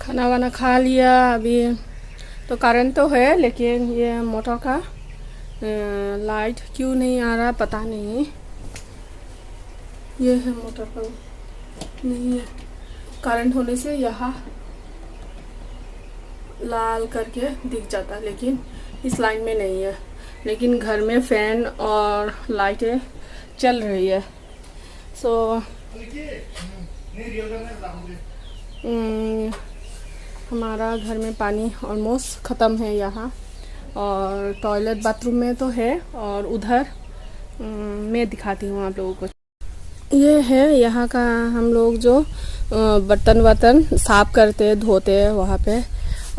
खाना वाना खा लिया अभी। तो करंट तो है लेकिन ये मोटर का लाइट क्यों नहीं आ रहा पता नहीं। ये है मोटर का नहीं है, करंट होने से यहाँ लाल करके दिख जाता, लेकिन इस लाइन में नहीं है। लेकिन घर में फैन और लाइटें चल रही है। सो हमारा घर में पानी ऑलमोस्ट ख़त्म है यहाँ, और टॉयलेट बाथरूम में तो है, और उधर मैं दिखाती हूँ आप लोगों को। ये है यहाँ का हम लोग जो बर्तन साफ करते धोते हैं वहाँ पे।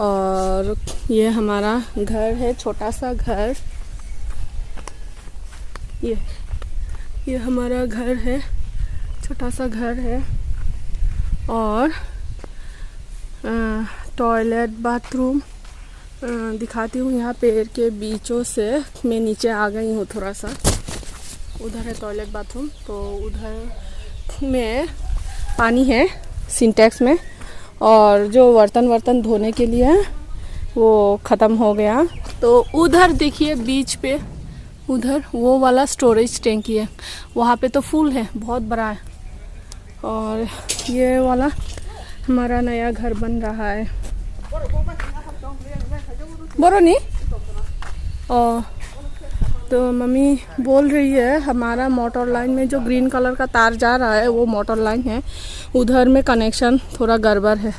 और ये हमारा घर है, छोटा सा घर। ये हमारा घर है, छोटा सा घर है। और टॉयलेट बाथरूम दिखाती हूँ। यहाँ पेड़ के बीचों से मैं नीचे आ गई हूँ थोड़ा सा। उधर है टॉयलेट बाथरूम, तो उधर में पानी है सिंटेक्स में, और जो बर्तन धोने के लिए वो ख़त्म हो गया। तो उधर देखिए बीच पे, उधर वो वाला स्टोरेज टैंकी है, वहाँ पे तो फुल है, बहुत बड़ा है। और ये वाला हमारा नया घर बन रहा है। बोलो नहीं। और तो मम्मी बोल रही है हमारा मोटर लाइन में जो ग्रीन कलर का तार जा रहा है वो मोटर लाइन है, उधर में कनेक्शन थोड़ा गड़बड़ है,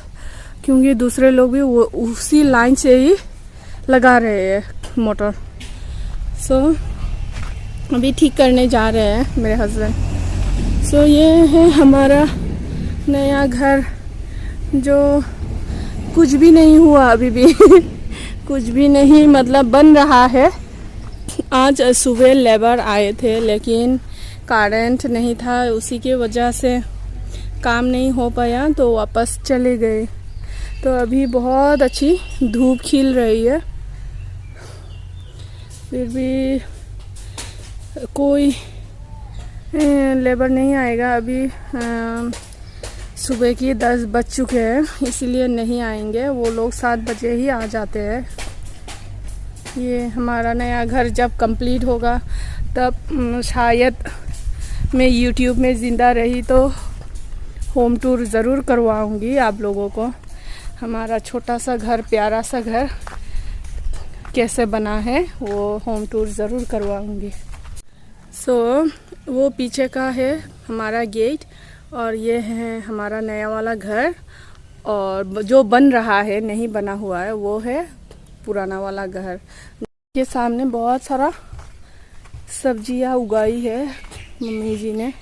क्योंकि दूसरे लोग भी वो उसी लाइन से ही लगा रहे हैं मोटर। सो अभी ठीक करने जा रहे हैं मेरे हस्बैंड। सो ये है हमारा नया घर, जो कुछ भी नहीं हुआ अभी भी कुछ भी नहीं, मतलब बन रहा है। आज सुबह लेबर आए थे लेकिन करंट नहीं था, उसी की वजह से काम नहीं हो पाया, तो वापस चले गए। तो अभी बहुत अच्छी धूप खिल रही है, फिर भी कोई लेबर नहीं आएगा अभी। सुबह की 10 बज चुके हैं, इसीलिए नहीं आएंगे वो लोग, 7 बजे ही आ जाते हैं। ये हमारा नया घर जब कंप्लीट होगा तब शायद मैं YouTube में ज़िंदा रही तो होम टूर ज़रूर करवाऊंगी आप लोगों को। हमारा छोटा सा घर, प्यारा सा घर कैसे बना है वो होम टूर ज़रूर करवाऊंगी। सो वो पीछे का है हमारा गेट, और ये है हमारा नया वाला घर। और जो बन रहा है, नहीं बना हुआ है, वो है पुराना वाला घर। के सामने बहुत सारा सब्जियां उगाई है मम्मी जी ने।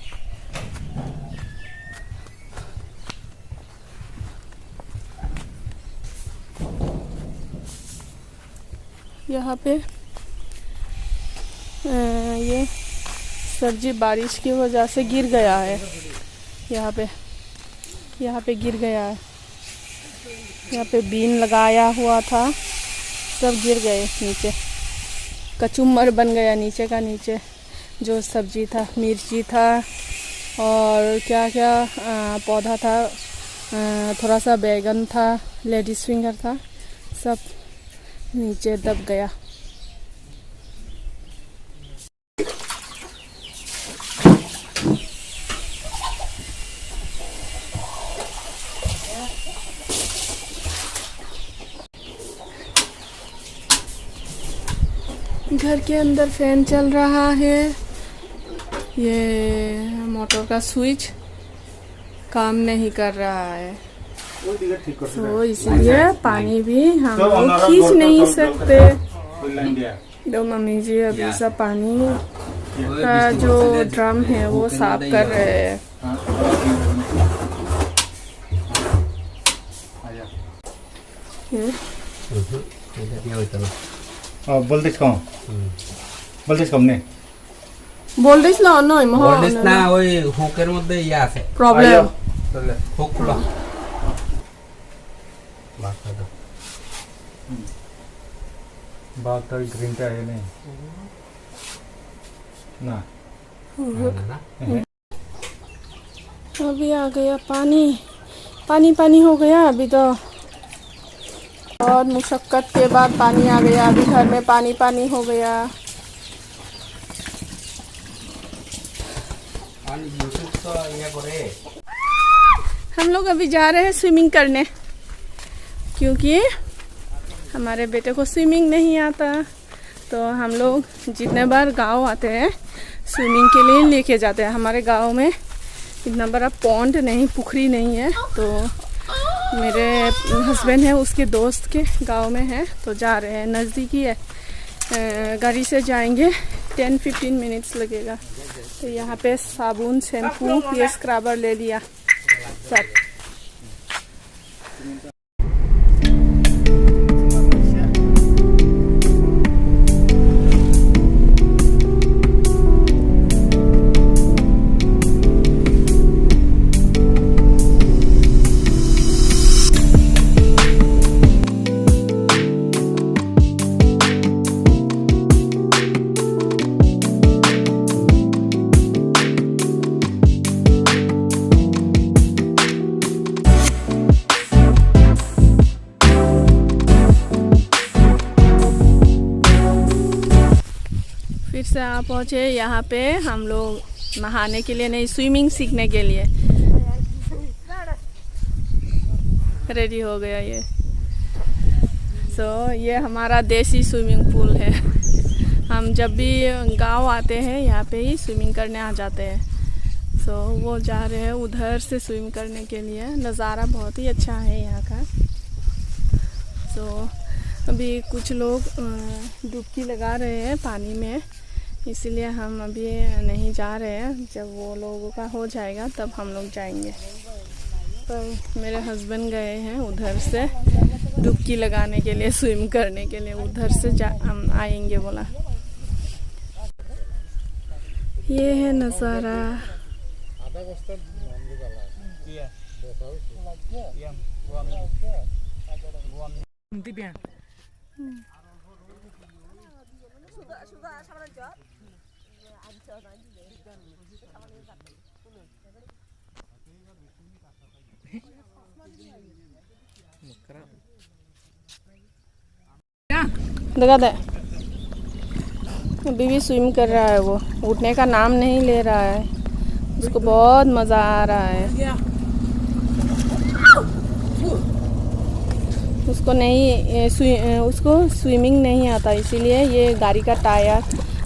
यहाँ पे ये सब्जी बारिश की वजह से गिर गया है, यहाँ पे गिर गया है। यहाँ पे बीन लगाया हुआ था, सब गिर गए नीचे, कचुम्बर बन गया नीचे का नीचे। जो सब्जी था, मिर्ची था और क्या क्या पौधा था, थोड़ा सा बैगन था, लेडीज फिंगर था, सब नीचे दब गया। घर के अंदर फैन चल रहा है, ये मोटर का स्विच काम नहीं कर रहा है, तो इसलिए पानी भी हम लोग खींच नहीं सकते। तो मम्मी जी अभी सब पानी का जो ड्रम है वो साफ कर रहे हैं। voltage kau voltage komne voltage না নয় ভোল্টেজ না, ওই হুকের মধ্যে ইয়া আছে প্রবলেম। তাহলে হুক খুলা बात तो ग्रीन टा है नहीं ना। अभी आ गया पानी, पानी पानी हो गया अभी तो। और मुशक्क़त के बाद पानी आ गया। अभी घर में पानी पानी हो गया। हम लोग अभी जा रहे हैं स्विमिंग करने, क्योंकि हमारे बेटे को स्विमिंग नहीं आता। तो हम लोग जितने बार गांव आते हैं स्विमिंग के लिए लेके जाते हैं। हमारे गांव में इतना बड़ा पॉन्ड नहीं, पुखरी नहीं है। तो मेरे हस्बैंड है उसके दोस्त के गांव में है, तो जा रहे हैं। नज़दीकी है, गाड़ी से जाएंगे, 10-15 मिनट्स लगेगा। तो यहाँ पे साबुन, शैम्पू, ये स्क्रबर ले लिया सब। फिर से आप पहुँचे यहाँ पे। हम लोग नहाने के लिए नहीं, स्विमिंग सीखने के लिए रेडी हो गया ये। ये हमारा देसी स्विमिंग पूल है। हम जब भी गांव आते हैं यहाँ पे ही स्विमिंग करने आ जाते हैं। वो जा रहे हैं उधर से स्विम करने के लिए। नज़ारा बहुत ही अच्छा है यहाँ का। अभी कुछ लोग डुबकी लगा रहे हैं पानी में, इसलिए हम अभी नहीं जा रहे हैं। जब वो लोगों का हो जाएगा तब हम लोग जाएंगे। पर मेरे हस्बैंड गए हैं उधर से डुबकी लगाने के लिए, स्विम करने के लिए। उधर से हम आएंगे बोला। ये है नज़ारा। देखा दे, अभी भी स्विम कर रहा है। वो उठने का नाम नहीं ले रहा है। उसको बहुत मज़ा आ रहा है। उसको स्विमिंग नहीं आता, इसीलिए ये गाड़ी का टायर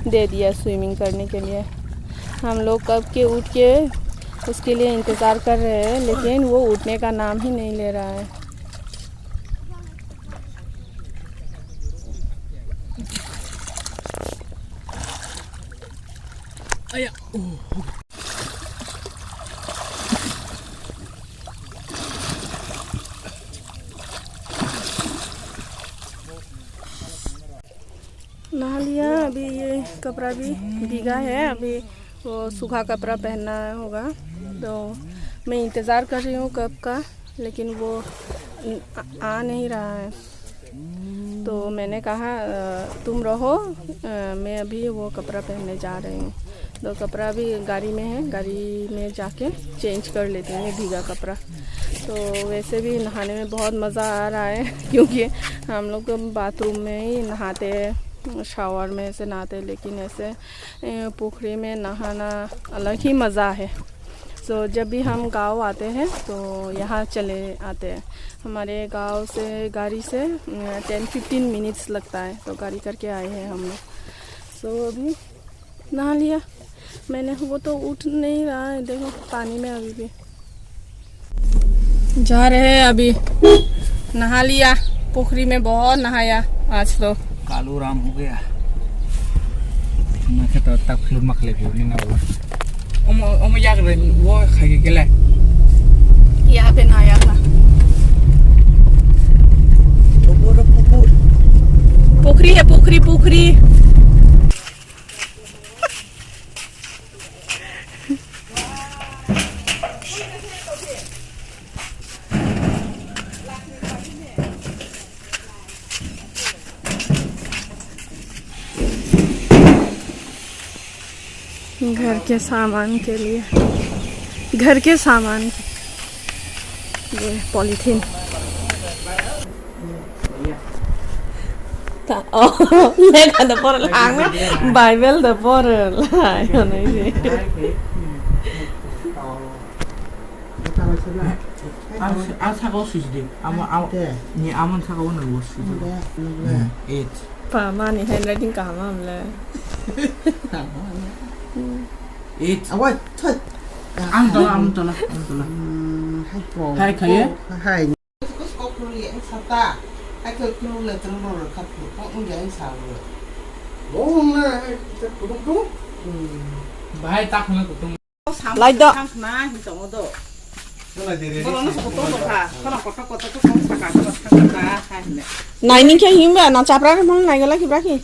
दे दिया स्विमिंग करने के लिए। हम लोग कब के उठ के उसके लिए इंतज़ार कर रहे हैं, लेकिन वो उठने का नाम ही नहीं ले रहा है। नहा लिया। अभी ये कपड़ा भी भीगा है, अभी वो सूखा कपड़ा पहनना होगा। तो मैं इंतज़ार कर रही हूँ कब का, लेकिन वो आ नहीं रहा है। तो मैंने कहा तुम रहो, मैं अभी वो कपड़ा पहनने जा रही हूँ। तो कपड़ा भी गाड़ी में है, गाड़ी में जाके चेंज कर लेती हूँ ये भीगा कपड़ा। तो वैसे भी नहाने में बहुत मज़ा आ रहा है, क्योंकि हम लोग बाथरूम में ही नहाते हैं, शावर में ऐसे नहाते हैं। लेकिन ऐसे पोखरी में नहाना अलग ही मज़ा है। जब भी हम गांव आते हैं तो यहाँ चले आते हैं। हमारे गांव से गाड़ी से 10-15 मिनट्स लगता है, तो गाड़ी करके आए हैं हम लोग। अभी नहा लिया मैंने। वो तो उठ नहीं रहा है, देखो पानी में अभी भी। जा रहे हैं अभी। नहा लिया, पोखरी में बहुत नहाया आज तो। कालू राम हो गया। मैं तो तक फिल्म मखले भी नहीं ना वो याद रहे वो खाई के लिए यहाँ पे नहाया था। पोखरी है, पोखरी पोखरी। घर के सामान के लिए, घर के सामान, ये polythene. Lekker de borrel hangen. Bijbel de borrel. Ja, nee, nee. Al 사과 수지디. 아무 니 아무 사과 오늘 못 수지. 잇. Bà mà này hay lấy tiếng cảm ơn là 잇. 아, 와, 첫. 아무 떨라. 하이고. 하이 가예? 하이. có kêu vậy sao ta? Hay kêu là trong đó là khắp có cũng vậy sao rồi? Bố là cũng đúng. 바이 딱 하나 또 Lại đó. 나 정도. cái này thì nó sẽ tốt được hả? Nó có không sạc cả hai này. Này mình kia hiếm vậy nó chạp ra cái món này cái lá kịp ra kì.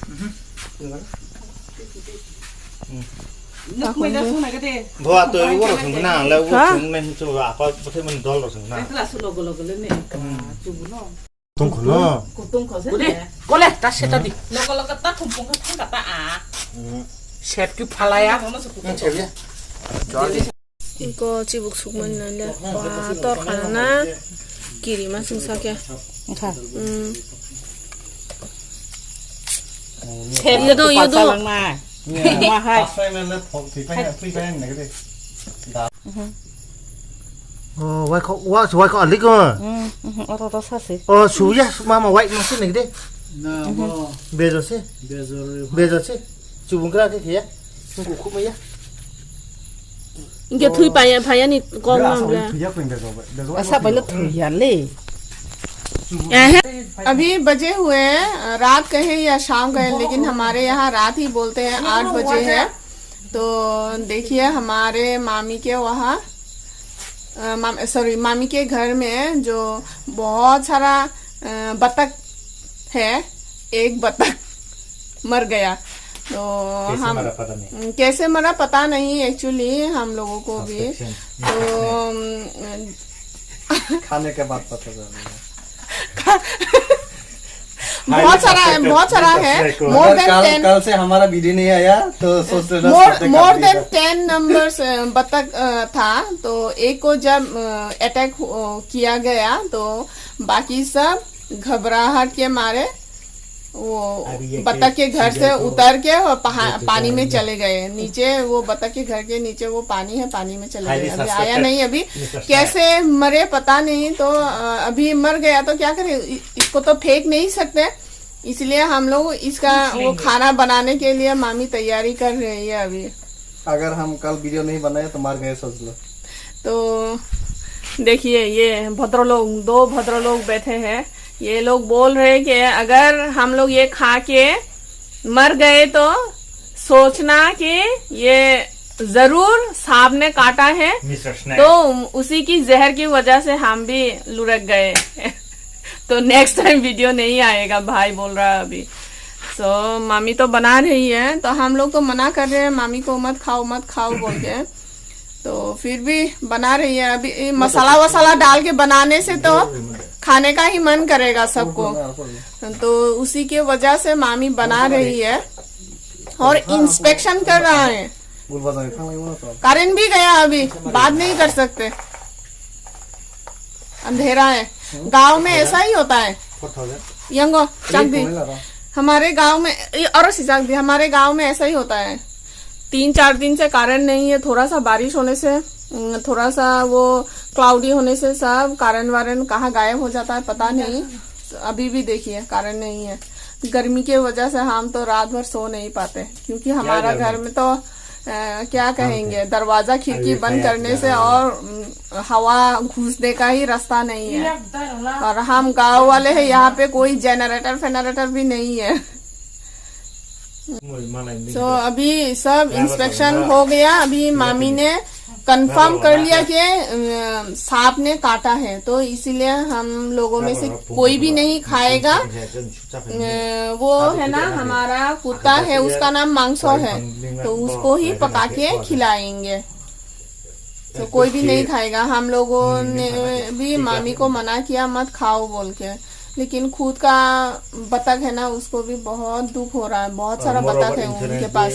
Nước mình ra xuống này cái gì? Vua tôi uống được thằng nào là uống thằng mình cho bà có thể mình đo được thằng nào. Tức là số lô lên này. Chú nó. 돈 굴러. 고통 거세. 우리 꼬레 다 셋다디. 너가 딱 통통 같아 아. 셋규 팔라야. 응, 재비야. I거 chibuk sukman nanda. Wah, tor kana kiri masing sakya. Thêm Yêu đô. mà. mà hai. Phải nên là thì phải này cái gì. 와이 거 알리 거. 어떠다 사세. 수야 마마 와이 마시 네게. 나뭐 베저세. 베저세. 주bun그라 ke ya. Sungguh kumaya. Iga thui paya ni kong Sao nam mình la. thứ nhất mình được rồi. Sao phải là thử hiện lì. अभी बजे हुए रात कहे या शाम कहे लेकिन हमारे यहाँ रात ही बोलते हैं 8 बजे है। तो देखिए हमारे मामी के वहाँ मामी के घर में जो बहुत सारा बतख है, एक बतख मर गया। तो हम कैसे मरा पता नहीं एक्चुअली हम लोगों को भी। तो खाने के बाद पता चला। बहुत सारा है। मोर देन 10 कल से हमारा वीडियो नहीं आया तो सोच रहे मोर देन 10 नंबर्स बतख था। तो एक को जब अटैक किया गया तो बाकी सब घबराहट के मारे वो बतख के घर से उतर के और पानी में चले गए नीचे। वो बतख के घर के नीचे वो पानी है, पानी में चले गए। अभी आया नहीं, अभी कैसे मरे पता नहीं। तो अभी मर गया तो क्या करें, इसको तो फेंक नहीं सकते, इसलिए हम लोग इसका वो खाना बनाने के लिए मामी तैयारी कर रही है अभी। अगर हम कल वीडियो नहीं बनाए तो मार गए सोच लो। तो देखिए ये दो भद्र लोग बैठे हैं। ये लोग बोल रहे हैं कि अगर हम लोग ये खा के मर गए तो सोचना कि ये जरूर सांप ने काटा है, तो उसी की जहर की वजह से हम भी लुढ़क गए। तो नेक्स्ट टाइम वीडियो नहीं आएगा भाई बोल रहा है अभी। तो मामी तो बना रही है, तो हम लोग तो मना कर रहे हैं मामी को मत खाओ बोल के। तो फिर भी बना रही है। अभी मसाला डाल के बनाने से तो खाने का ही मन करेगा सबको। तो उसी के वजह से मामी बना रही है और इंस्पेक्शन कर रहा है। करेंट भी गया, अभी बात नहीं कर सकते, अंधेरा है। गांव में ऐसा ही होता है। यंगो चाक दी हमारे गांव में और चाक दी हमारे गांव में ऐसा ही होता है। 3-4 दिन से कारण नहीं है, थोड़ा सा बारिश होने से, थोड़ा सा वो क्लाउडी होने से सब कारण वारण कहाँ गायब हो जाता है पता नहीं। अभी भी देखिए कारण नहीं है। गर्मी के वजह से हम तो रात भर सो नहीं पाते, क्योंकि हमारा घर में तो क्या कहेंगे, दरवाजा खिड़की बंद करने से और हवा घुसने का ही रास्ता नहीं है। और हम गांव वाले हैं, यहाँ पे कोई जेनरेटर भी नहीं है। तो अभी सब इंस्पेक्शन हो गया। अभी मामी ने कंफर्म कर लिया कि सांप ने काटा है, तो इसीलिए हम लोगों में से कोई भी नहीं खाएगा। वो है ना हमारा कुत्ता है, उसका नाम मांगसो है, तो उसको ही पका के खिलाएंगे। तो कोई भी नहीं खाएगा। हम लोगों ने भी मामी को मना किया मत खाओ बोल के, लेकिन खुद का बतख है ना, उसको भी बहुत दुख हो रहा है। बहुत सारा बतख है उनके पास,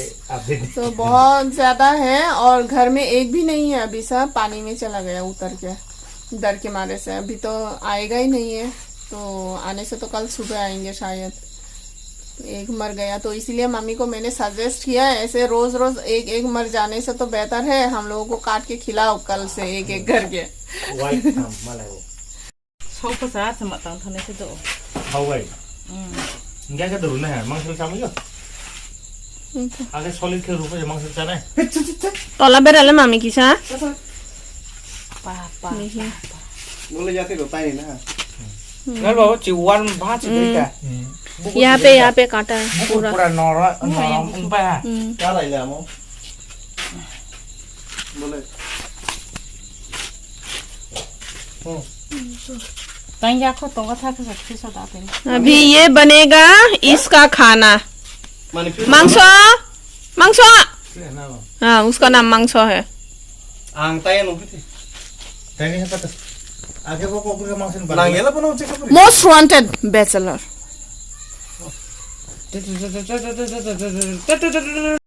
तो बहुत ज्यादा है। और घर में एक भी नहीं है, अभी सब पानी में चला गया उतर के डर के मारे से। अभी तो आएगा ही नहीं है, तो आने से तो कल सुबह आएंगे शायद। एक मर गया, तो इसीलिए मम्मी को मैंने सजेस्ट किया है, ऐसे रोज रोज एक एक मर जाने से तो बेहतर है हम लोगों को काट के खिलाओ कल से एक एक करके। वाइट था मलाई वो 서울서 아침 마땅 타네서도. हवाई क्या क्या धुना है मांस चाम जो आगे सॉलिड के रूप में मांस चाना है तला बेराले मामी की सा 빠빠. बोले जाते तो ताई ना 날 봐봐 지원 바치 그러니까. यहाँ पे काटा है पूरा। पूरा नौरा उम्पा. क्या लाई ले हम बोले तंग आखो तो का था के सबसे सदा पे. अभी ये बनेगा इसका खाना, माने फिर मांसो मांसो, हाँ उसका नाम मांसो है। आंग ताई नु फिर तैने है पता आगे वो कोकुर का मांस बना नांगेला बनाओ चेक कर मोस्ट वांटेड बैचलर।